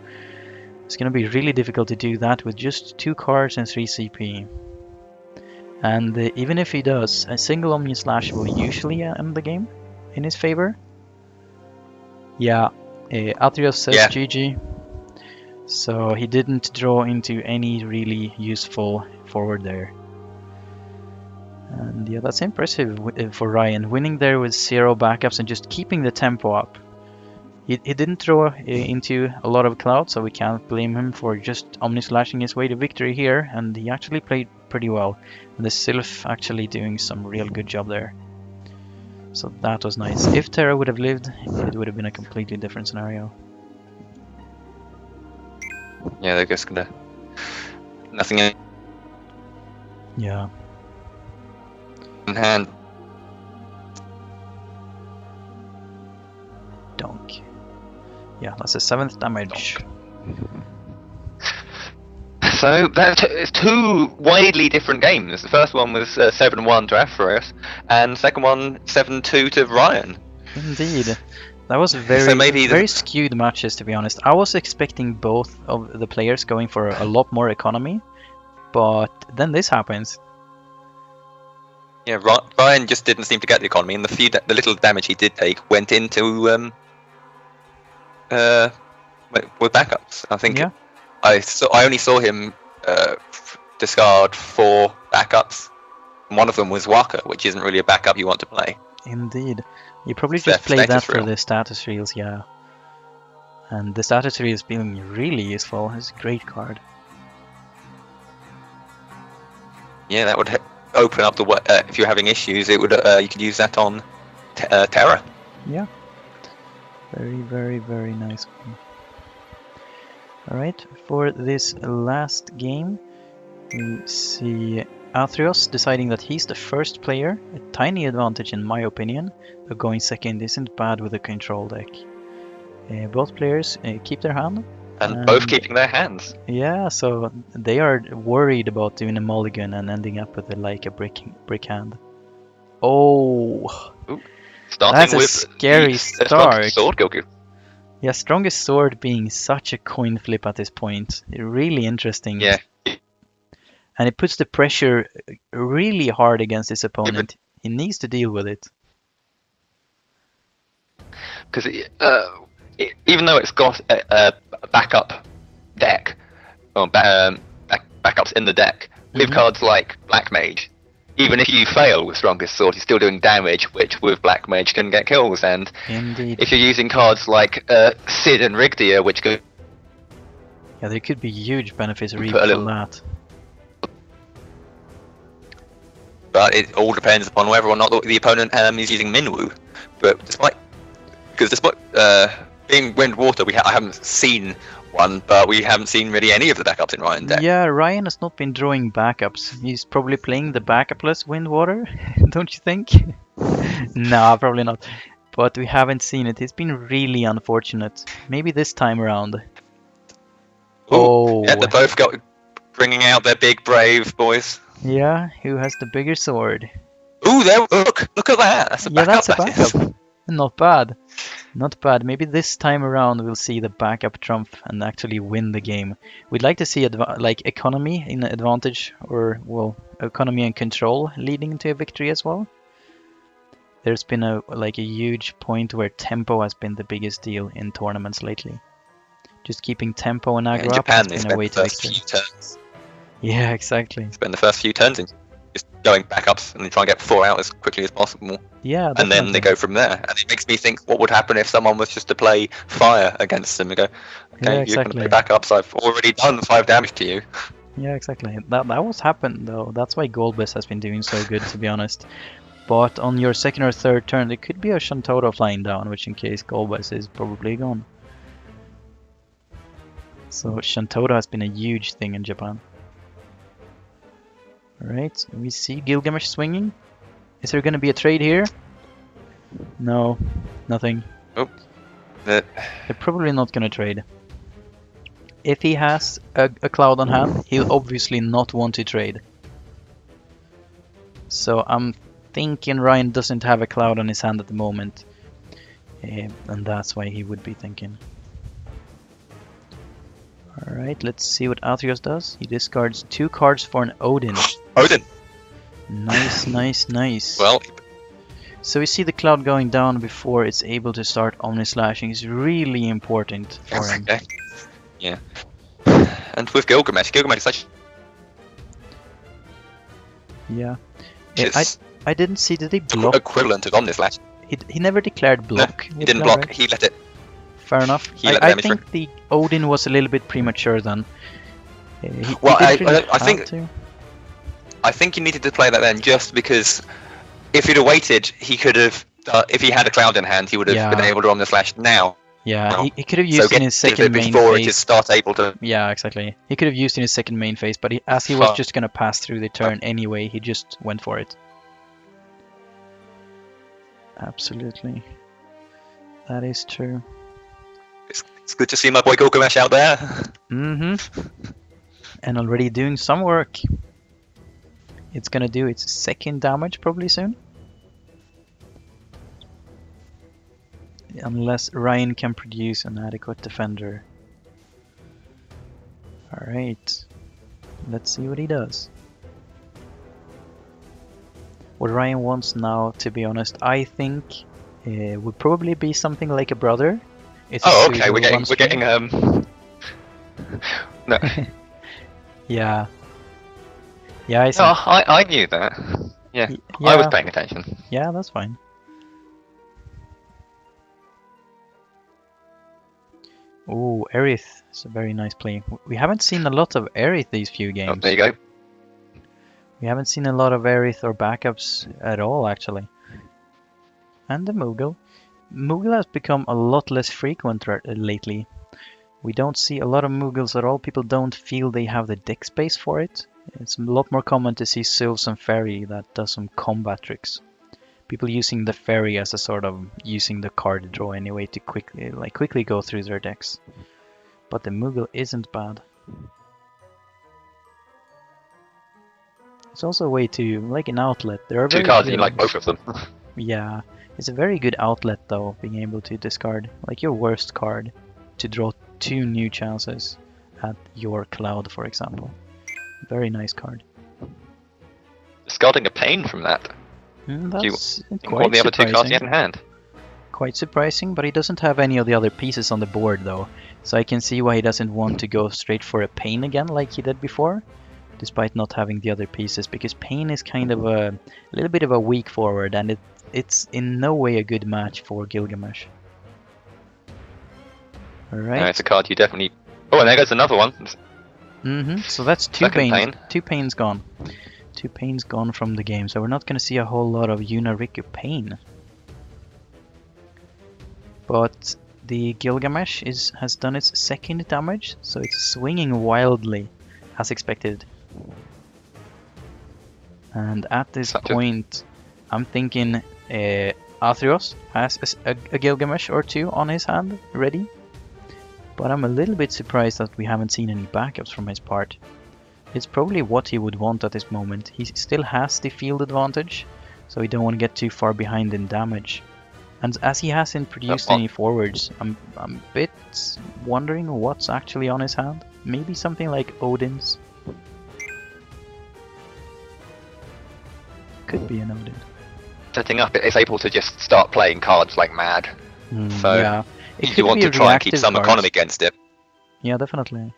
It's gonna be really difficult to do that with just 2 cards and 3 CP. And even if he does, a single Omni Slash will usually end the game in his favor. Yeah, Athreos says Yeah. GG. So he didn't draw into any really useful forward there. And yeah, that's impressive for Ryan, winning there with 0 backups and just keeping the tempo up. He didn't draw into a lot of cloud, so we can't blame him for just omni-slashing his way to victory here, and he actually played pretty well. And the Sylph actually doing some real good job there. So that was nice. If Terra would have lived, it would have been a completely different scenario. Yeah, they're just gonna... Nothing in Yeah. hand. Donk. Yeah, that's the 7th damage. So it's 2 widely different games. The first one was 7-1 to Athreos, and the second one 7-2 to Ryan. Indeed. That was very skewed matches, to be honest. I was expecting both of the players going for a lot more economy, but then this happens. Yeah, Ryan just didn't seem to get the economy, and the little damage he did take went into with backups. I think Yeah. I only saw him discard 4 backups. One of them was Waka, which isn't really a backup you want to play. Indeed. You probably It's just their play that status for reel. the status reels, yeah. And the status reel is being really useful. It's a great card. Yeah, that would open up the way. If you're having issues, it would you could use that on Terra. Yeah. Very nice one. Alright, for this last game, we see Athreos deciding that he's the first player. A tiny advantage in my opinion, though going second isn't bad with a control deck. Both players keep their hand. And both keeping their hands. Yeah, so they are worried about doing a mulligan and ending up with a brick hand. Oh, Starting that's a with scary the start. sword Goku. Yeah, strongest sword being such a coin flip at this point. Really interesting. Yeah. And it puts the pressure really hard against his opponent. He needs to deal with it. Because even though it's got a backup deck, or backups in the deck, with cards like Black Mage, even if you fail with Strongest Sword, you're still doing damage, which with Black Mage can get kills. And Indeed. if you're using cards like Sid and Rigdia, which could... Yeah, there could be huge benefits reaped Put a from little- that. But it all depends upon whether or not the opponent is using Minwoo. But despite being Wind Water, I haven't seen one, but we haven't seen really any of the backups in Ryan deck. Yeah, Ryan has not been drawing backups. He's probably playing the backupless Windwater, don't you think? Nah, probably not. But we haven't seen it. It's been really unfortunate. Maybe this time around. Ooh, yeah, they both got bringing out their big brave boys. Yeah, who has the bigger sword? Ooh, there! Look at that. That's a Yeah, backup. that's a that is. backup. Not bad. Not bad. Maybe this time around we'll see the backup trump and actually win the game. We'd like to see economy in advantage, or well, economy and control leading to a victory as well. There's been a huge point where tempo has been the biggest deal in tournaments lately. Just keeping tempo and aggro In up Japan, has they been a way spend the to first victory. few turns. Yeah, exactly. Spend the first few turns in just going backups and they try and get 4 out as quickly as possible. Yeah, And then they definitely. go from there. And it makes me think, what would happen if someone was just to play fire against them and go, okay, Yeah, you're exactly. going to play backups, I've already done 5 damage to you. Yeah, exactly. That was happened though. That's why Goldbus has been doing so good, to be honest. But on your second or third turn, there could be a Shantoro flying down, which in case Goldbus is probably gone. So Shantoro has been a huge thing in Japan. Alright, we see Gilgamesh swinging. Is there gonna be a trade here? No, nothing. Oh. They're probably not gonna trade. If he has a cloud on hand, he'll obviously not want to trade. So I'm thinking Ryan doesn't have a cloud on his hand at the moment. And that's why he would be thinking. Alright, let's see what Athreos does. He discards 2 cards for an Odin. Odin! Nice. Well, So we see the cloud going down before it's able to start Omni Slashing is really important for him. Okay. Yeah. And with Gilgamesh is such Yeah. just I didn't see, did he block? equivalent of Omnislash. He never declared block. He didn't block. Right? He let it. Fair enough. I think the Odin was a little bit premature then. I think he needed to play that then just because if he'd have waited, he could have. If he had a cloud in hand, he would have been able to Omnislash now. Yeah, he could have used in his second main before phase. It start able to. Yeah, exactly. He could have used in his second main phase, but as he was just gonna pass through the turn anyway, he just went for it. Absolutely, that is true. It's good to see my boy Gilgamesh out there. Mm-hmm. And already doing some work. It's gonna do its second damage probably soon. Unless Ryan can produce an adequate defender. Alright. Let's see what he does. What Ryan wants now, to be honest, I think would probably be something like a brother. It's okay, we're getting no. Yeah. Yeah, I knew that. Yeah, I was paying attention. Yeah, that's fine. Oh, Aerith. It's a very nice play. We haven't seen a lot of Aerith these few games. Oh, there you go. We haven't seen a lot of Aerith or backups at all, actually. And the Moogle. Moogle has become a lot less frequent lately. We don't see a lot of Moogles at all. People don't feel they have the deck space for it. It's a lot more common to see Sylphs and Fairy that does some combat tricks. People using the Fairy as a sort of using the card draw anyway to quickly go through their decks. But the Moogle isn't bad. It's also a way to, like an outlet. There are two cards, you like both of them. Yeah, it's a very good outlet though, being able to discard like your worst card to draw 2 new chances at your cloud, for example. Very nice card. Discarding a pain from that. That's quite the other 2 cards you have in hand. Quite surprising, but he doesn't have any of the other pieces on the board though, so I can see why he doesn't want to go straight for a pain again like he did before, despite not having the other pieces, because pain is kind of a little bit of a weak forward, and it's in no way a good match for Gilgamesh. Alright. No, it's a card you definitely... Oh, and there goes another one. So that's 2 pains. 2 pains gone. 2 pains gone from the game, so we're not going to see a whole lot of Yuna-Riku pain. But the Gilgamesh has done its second damage, so it's swinging wildly, as expected. And at this point, I'm thinking Athreos has a Gilgamesh or 2 on his hand, ready. But I'm a little bit surprised that we haven't seen any backups from his part. It's probably what he would want at this moment. He still has the field advantage, so we don't want to get too far behind in damage. And as he hasn't produced any forwards, I'm a bit wondering what's actually on his hand. Maybe something like Odin's. Could be an Odin. Setting up, it's able to just start playing cards like mad. So yeah. you want to try and keep some economy against it. Yeah, definitely.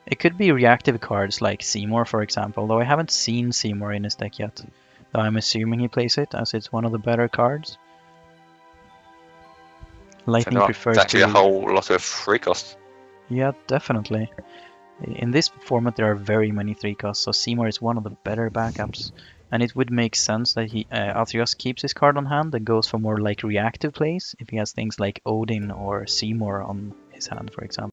It could be reactive cards like Seymour, for example, though I haven't seen Seymour in his deck yet. Though I'm assuming he plays it, as it's one of the better cards. Lightning prefers It's actually a whole lot of free costs. Yeah, definitely. In this format there are very many 3 costs, so Seymour is one of the better backups. And it would make sense that Athreos keeps his card on hand and goes for more like reactive plays if he has things like Odin or Seymour on his hand, for example.